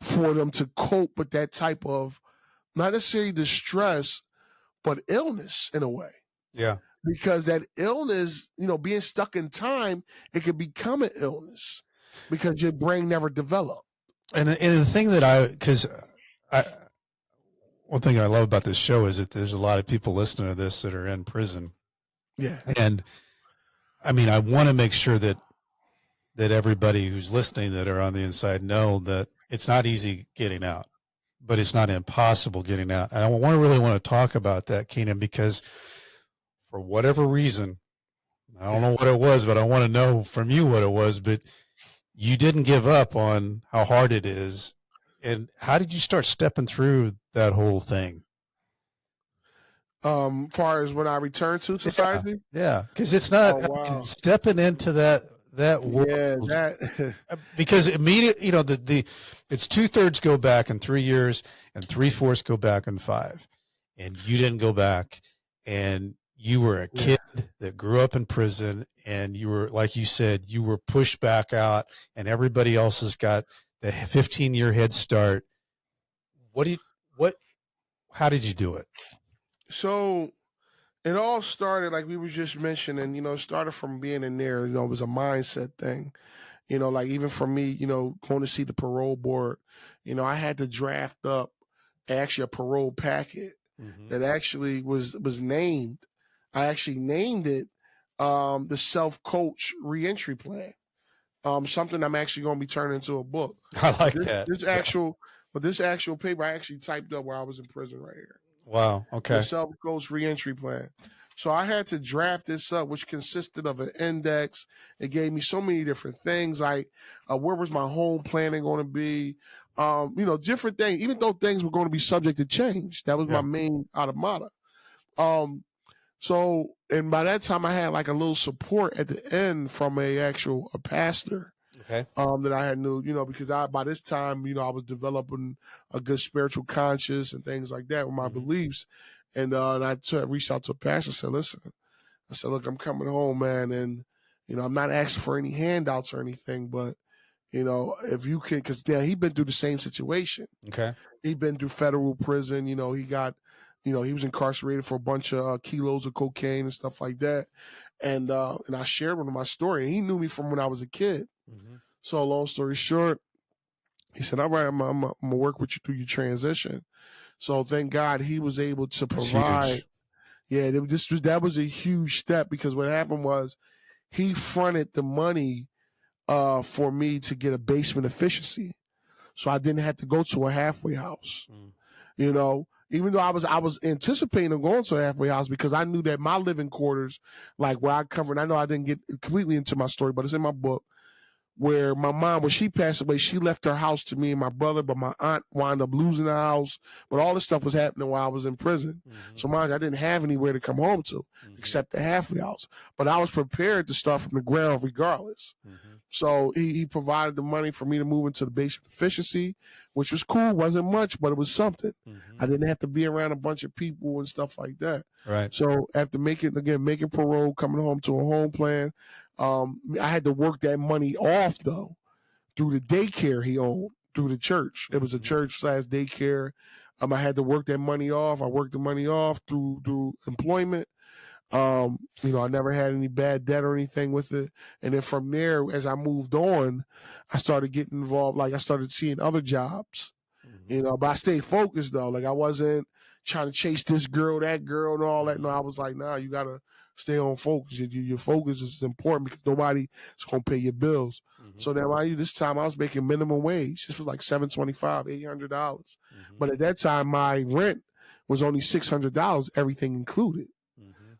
for them to cope with that type of not necessarily distress, but illness in a way. Yeah. Because that illness, being stuck in time, it could become an illness because your brain never developed. And the thing that one thing I love about this show is that there's a lot of people listening to this that are in prison. Yeah. And I mean, I want to make sure that everybody who's listening that are on the inside know that it's not easy getting out, but it's not impossible getting out. And I really want to talk about that, Keenan, because for whatever reason, I don't know what it was, but I want to know from you what it was, but you didn't give up on how hard it is. And how did you start stepping through that whole thing? Far as when I returned to society? Yeah. Cause it's not stepping into that world. Yeah, because immediately, it's 2/3 go back in 3 years and 3/4 go back in 5. And you didn't go back, and you were a kid that grew up in prison, and you were, like you said, you were pushed back out, and everybody else has got the 15-year head start. How did you do it? So it all started, like we were just mentioning, it started from being in there, it was a mindset thing. Like even for me, going to see the parole board, I had to draft up actually a parole packet that actually was named. I actually named it the Self-Coach Reentry Plan. Something I'm actually going to be turning into a book. I like that. This actual But this actual paper I actually typed up while I was in prison right here. Wow. The Okay. self-coach reentry plan. So I had to draft this up, which consisted of an index. It gave me so many different things, like where was my home planning going to be, different things. Even though things were going to be subject to change, that was my Yeah. main automata. And by that time, I had like a little support at the end from a pastor. Okay. That I had knew, because by this time, I was developing a good spiritual conscience and things like that with my beliefs. And I reached out to a pastor and said, listen, I said, look, I'm coming home, man. And, I'm not asking for any handouts or anything, but, if you can, because now he'd been through the same situation. Okay. He'd been through federal prison. He got, he was incarcerated for a bunch of kilos of cocaine and stuff like that. And I shared with him my story. And he knew me from when I was a kid. Mm-hmm. So long story short, he said, all right, I'm going to work with you through your transition. So thank God he was able to provide. Yeah, that was a huge step, because what happened was he fronted the money for me to get a basement efficiency. So I didn't have to go to a halfway house. Even though I was anticipating going to a halfway house, because I knew that my living quarters, like where I covered, I know I didn't get completely into my story, but it's in my book, where my mom, when she passed away, she left her house to me and my brother, but my aunt wound up losing the house. But all this stuff was happening while I was in prison. So mind you, I didn't have anywhere to come home to except the halfway house. But I was prepared to start from the ground regardless. So he provided the money for me to move into the basement efficiency, which was cool. Wasn't much, but it was something. I didn't have to be around a bunch of people and stuff like that. Right. So after making parole, coming home to a home plan, I had to work that money off, though, through the daycare he owned, through the church. It was a church/daycare. I had to work that money off. I worked the money off through employment. I never had any bad debt or anything with it. And then from there, as I moved on, I started getting involved. Like I started seeing other jobs, but I stayed focused, though. Like I wasn't trying to chase this girl, that girl, and all that. No, I was like, nah, you got to stay on focus. Your focus is important, because nobody is going to pay your bills. So now, this time I was making minimum wage. This was like $725, $800. But at that time, my rent was only $600, everything included.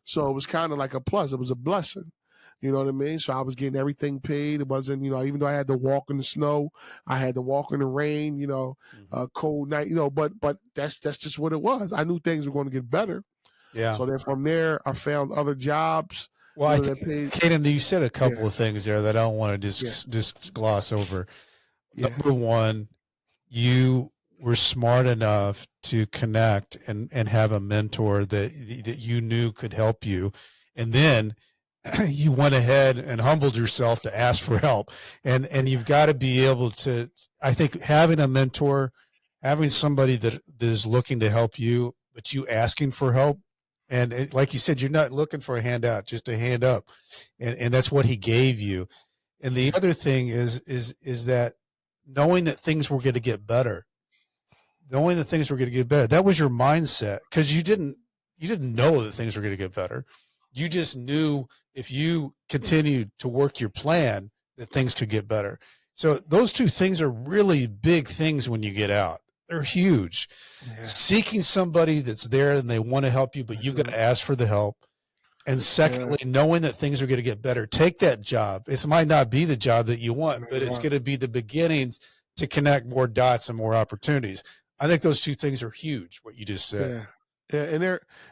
So it was kind of like a plus. It was a blessing. You know what I mean? So I was getting everything paid. It wasn't, even though I had to walk in the snow, I had to walk in the rain, cold night, but that's just what it was. I knew things were going to get better. Yeah. So then from there, I found other jobs. Well, I think, Keenan, you said a couple of things there that I don't want to just gloss over. Number one, you were smart enough to connect and have a mentor that you knew could help you. And then you went ahead and humbled yourself to ask for help. And you've got to be able to, I think, having a mentor, having somebody that is looking to help you, but you asking for help. And like you said, you're not looking for a handout, just a hand up. And that's what he gave you. And the other thing is that knowing that things were going to get better, that was your mindset, because you didn't know that things were going to get better. You just knew if you continued to work your plan that things could get better. So those two things are really big things when you get out. They're huge. Yeah. Seeking somebody that's there and they want to help you, but you've got to ask for the help. And secondly, knowing that things are going to get better. Take that job. It might not be the job that you want, but it's going to be the beginnings to connect more dots and more opportunities. I think those two things are huge, what you just said. Yeah, and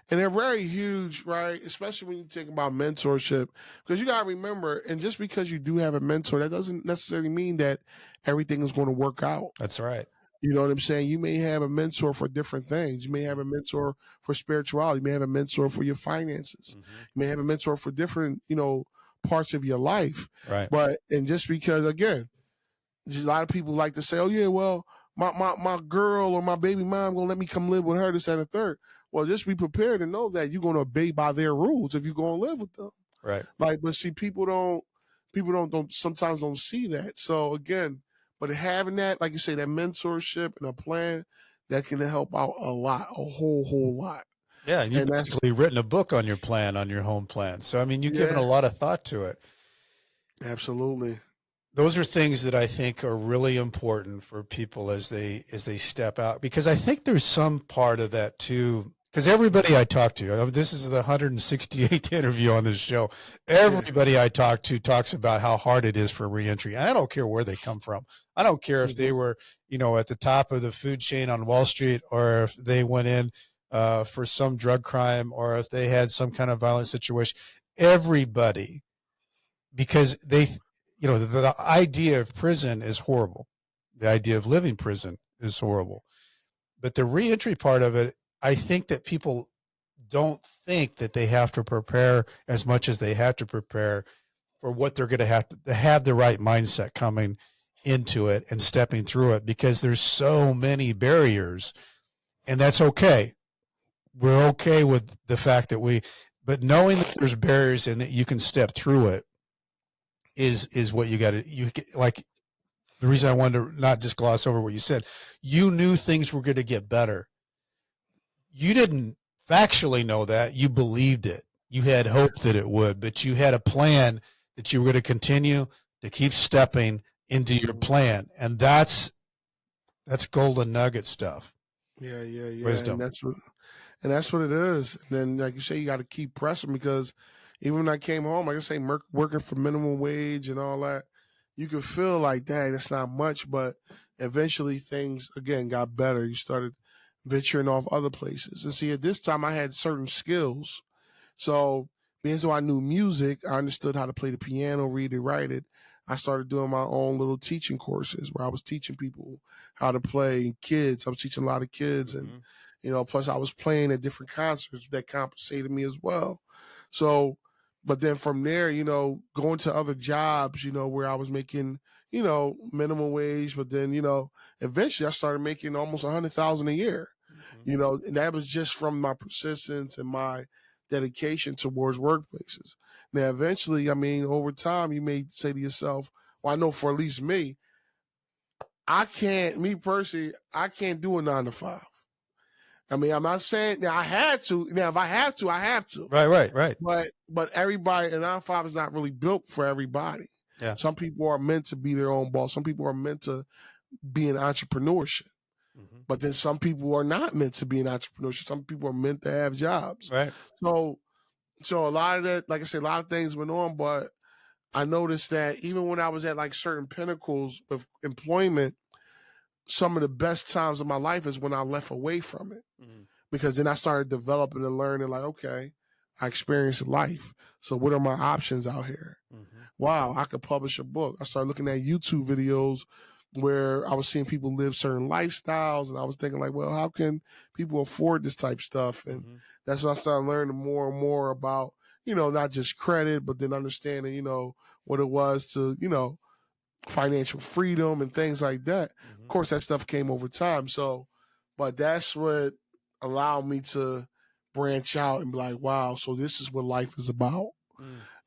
they're very huge, right? Especially when you think about mentorship, because you got to remember, and just because you do have a mentor, that doesn't necessarily mean that everything is going to work out. That's right. You know what I'm saying? You may have a mentor for different things. You may have a mentor for spirituality. You may have a mentor for your finances. You may have a mentor for different, parts of your life. Right. And just because, again, just a lot of people like to say, oh, yeah, well, my girl or my baby mom going to let me come live with her, this, and the third. Well, just be prepared to know that you're going to obey by their rules if you're going to live with them. Right. But see, people don't sometimes don't see that. So again, but having that, like you say, that mentorship and a plan, that can help out a lot, a whole lot. Yeah, and you've basically written a book on your plan, on your home plan. So, I mean, you've given a lot of thought to it. Absolutely. those are things that I think are really important for people as they step out, because I think there's some part of that too. Because everybody I talk to, this is the 168th interview on this show. Everybody I talk to talks about how hard it is for reentry, and I don't care where they come from. I don't care if they were, at the top of the food chain on Wall Street, or if they went in for some drug crime, or if they had some kind of violent situation. Everybody, because the idea of prison is horrible. The idea of living prison is horrible. But the reentry part of it, I think that people don't think that they have to prepare as much as they have to prepare for what they're going to have the right mindset coming into it and stepping through it, because there's so many barriers, and that's okay. We're okay with the fact that but knowing that there's barriers and that you can step through it is what you got to, like, the reason I wanted to not just gloss over what you said. You knew things were going to get better. You didn't factually know that. You believed it. You had hope that it would, but you had a plan that you were going to continue to keep stepping into your plan. And that's golden nugget stuff. Yeah. Wisdom. And that's what it is. And then, like you say, you got to keep pressing, because even when I came home, like I say, working for minimum wage and all that, you could feel like, dang, that's not much. But eventually things, again, got better. You started venturing off other places. And see, at this time, I had certain skills. So being as though I knew music, I understood how to play the piano, read it, write it. I started doing my own little teaching courses where I was teaching people how to play, kids. I was teaching a lot of kids. And, plus I was playing at different concerts that compensated me as well. So, but then from there, going to other jobs, where I was making, minimum wage, but then, eventually I started making almost $100,000 a year, and that was just from my persistence and my dedication towards workplaces. Now, eventually, over time, you may say to yourself, well, I know for at least me, I can't do a 9 to 5. I'm not saying now I had to. Now, if I have to, I have to. Right. But everybody, and 9 to 5 is not really built for everybody. Yeah. Some people are meant to be their own boss. Some people are meant to be in entrepreneurship. But then some people are not meant to be in entrepreneurship. Some people are meant to have jobs. Right. So a lot of that, like I said, a lot of things went on, but I noticed that even when I was at like certain pinnacles of employment, some of the best times of my life is when I left away from it, because then I started developing and learning, like, okay, I experienced life. So what are my options out here? Wow, I could publish a book. I started looking at YouTube videos where I was seeing people live certain lifestyles, and I was thinking, like, well, how can people afford this type of stuff? And that's when I started learning more and more about, not just credit, but then understanding, what it was to, financial freedom and things like that. Of course, that stuff came over time. So, but that's what allowed me to branch out and be like, wow, so this is what life is about.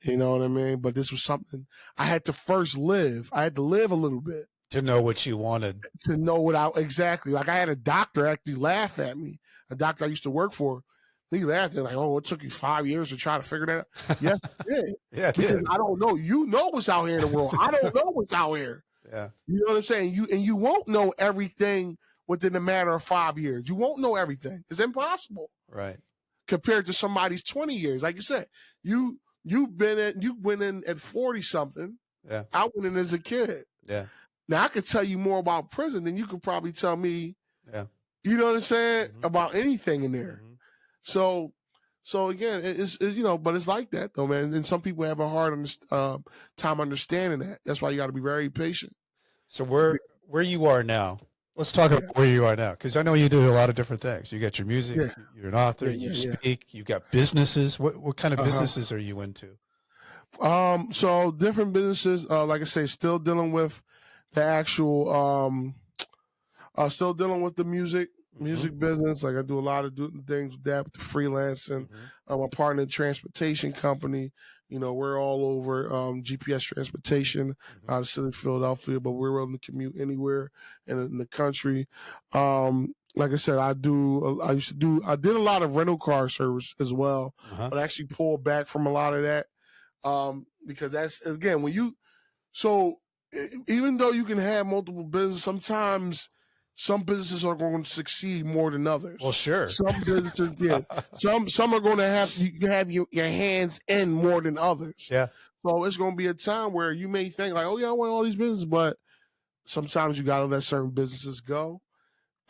You know what I mean? But this was something I had to first live. I had to live a little bit to know what you wanted. To know what exactly. Like, I had a doctor actually laugh at me. A doctor I used to work for. He laughed at me, like, oh, it took you 5 years to try to figure that out. Yes, it did. Yeah, it because did. I don't know. You know what's out here in the world. I don't know what's out here. Yeah. You know what I'm saying? You won't know everything within a matter of 5 years. You won't know everything. It's impossible. Right. Compared to somebody's 20 years. Like you said, you went in at 40 something. Yeah. I went in as a kid. Yeah. Now I could tell you more about prison than you could probably tell me. Yeah. You know what I'm saying? About anything in there. So again, it's but it's like that though, man. And some people have a hard time understanding that. That's why you got to be very patient. So where you are now, let's talk about where you are now, because I know you do a lot of different things. You got your music, you're an author, you speak, you got businesses. What kind of businesses are you into? So different businesses. Like I say, still dealing with the actual, still dealing with the music business. Like, I do a lot of things with that, with the freelancing. I'm a partner in transportation company. We're all over GPS transportation out of the city of Philadelphia, but we're able to commute anywhere in the country. Like I said, I did a lot of rental car service as well, but I actually pulled back from a lot of that because that's, again, even though you can have multiple businesses, sometimes some businesses are going to succeed more than others. Well, sure. Some businesses, yeah. Some are going to have your hands in more than others. Yeah. So it's going to be a time where you may think like, oh yeah, I want all these businesses, but sometimes you got to let certain businesses go.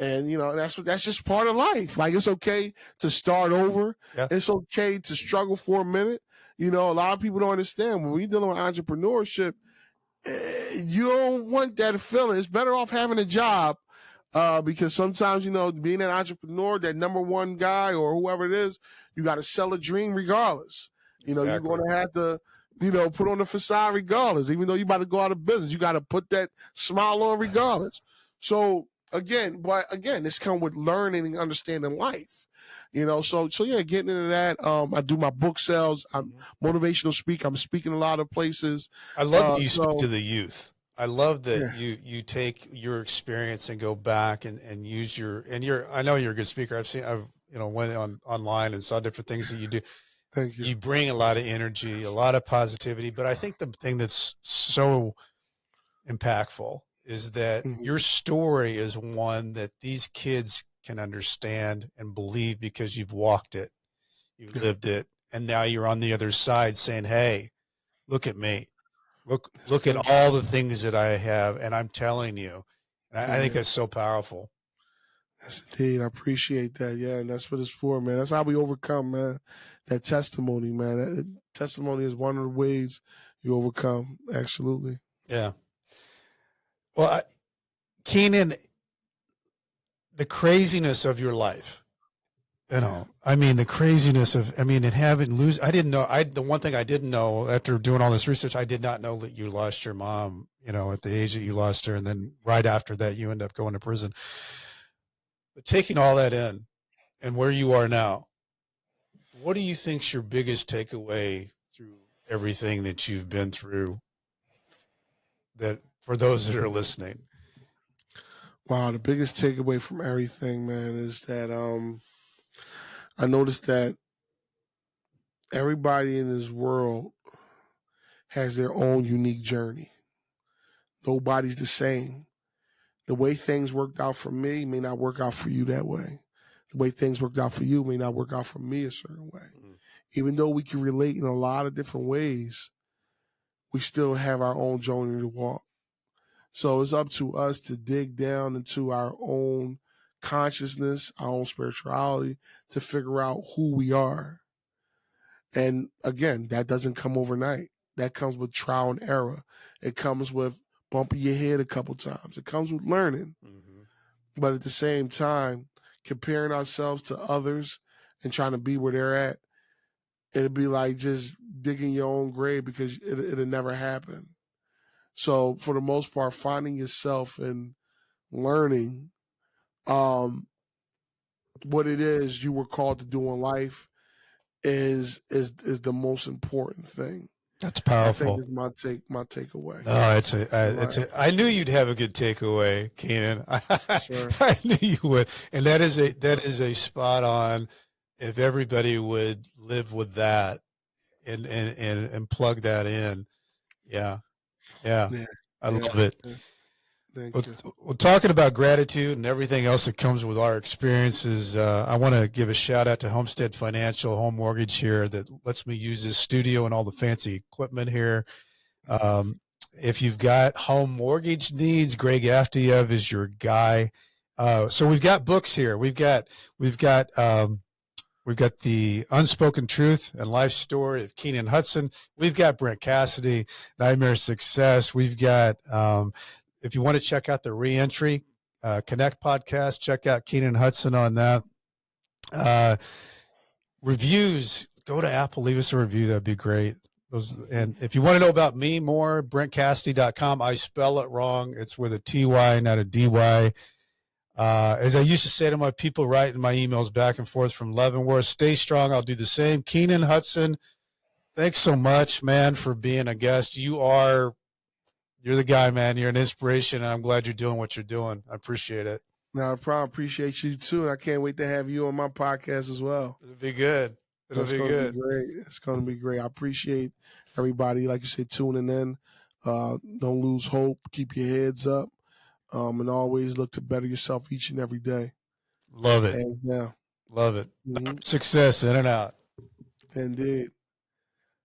And that's just part of life. Like, it's okay to start over. Yeah. It's okay to struggle for a minute. A lot of people don't understand when we're dealing with entrepreneurship, you don't want that feeling. It's better off having a job, because sometimes, being an entrepreneur, that number one guy or whoever it is, you got to sell a dream regardless. Exactly. You're going to have to, put on the facade regardless. Even though you're about to go out of business, you got to put that smile on regardless. So again, this comes with learning and understanding life. So yeah, getting into that. I do my book sales. I'm motivational speaker. I'm speaking a lot of places. I love that you speak to the youth. I love that you take your experience and go back and use I know you're a good speaker. I've went online and saw different things that you do. Thank you. You bring a lot of energy, a lot of positivity, but I think the thing that's so impactful is that your story is one that these kids can understand and believe because you've walked it, you've lived it, and now you're on the other side saying, hey, look at me. Look at all the things that I have, and I'm telling you. And I think that's so powerful. Yes, indeed. I appreciate that. Yeah, and that's what it's for, man. That's how we overcome, man. That testimony, man. That testimony is one of the ways you overcome. Absolutely. Yeah. Well, Keenan, the craziness of your life, the craziness of, I didn't know, the one thing I didn't know after doing all this research, I did not know that you lost your mom, at the age that you lost her. And then right after that, you end up going to prison. But taking all that in and where you are now, what do you think's your biggest takeaway through everything that you've been through, that for those that are listening? Wow, the biggest takeaway from everything, man, is that I noticed that everybody in this world has their own unique journey. Nobody's the same. The way things worked out for me may not work out for you that way. The way things worked out for you may not work out for me a certain way. Even though we can relate in a lot of different ways, we still have our own journey to walk. So it's up to us to dig down into our own consciousness, our own spirituality, to figure out who we are. And again, that doesn't come overnight. That comes with trial and error. It comes with bumping your head a couple times. It comes with learning. But at the same time, comparing ourselves to others and trying to be where they're at, it'll be like just digging your own grave, because it'll never happen. So for the most part, finding yourself and learning what it is you were called to do in life is the most important thing. That's powerful. I think is my takeaway. No, I knew you'd have a good takeaway, Keenan. Sure. I knew you would, and that is a spot on. If everybody would live with that and plug that in, yeah. I love it. Thank you. Well, talking about gratitude and everything else that comes with our experiences, I want to give a shout out to Homestead Financial Home Mortgage here that lets me use this studio and all the fancy equipment here. If you've got home mortgage needs, Greg Aftiev is your guy. So we've got books here. We've got the Unspoken Truth and Life Story of Keenan Hudson. We've got Brent Cassity, Nightmare Success. We've got, if you want to check out the Reentry Connect Podcast, check out Keenan Hudson on that. Reviews, go to Apple, leave us a review. That'd be great. And if you want to know about me more, BrentCassity.com. I spell it wrong. It's with a T-Y, not a D-Y. As I used to say to my people writing my emails back and forth from Leavenworth, stay strong. I'll do the same. Keenan Hudson, thanks so much, man, for being a guest. You're the guy, man. You're an inspiration, and I'm glad you're doing what you're doing. I appreciate it. Not a problem. Appreciate you too, and I can't wait to have you on my podcast as well. It'll be good. It'll be good. It's going to be great. I appreciate everybody, like you said, tuning in. Don't lose hope. Keep your heads up, and always look to better yourself each and every day. Love it. And yeah, Love it. Success in and out. indeed.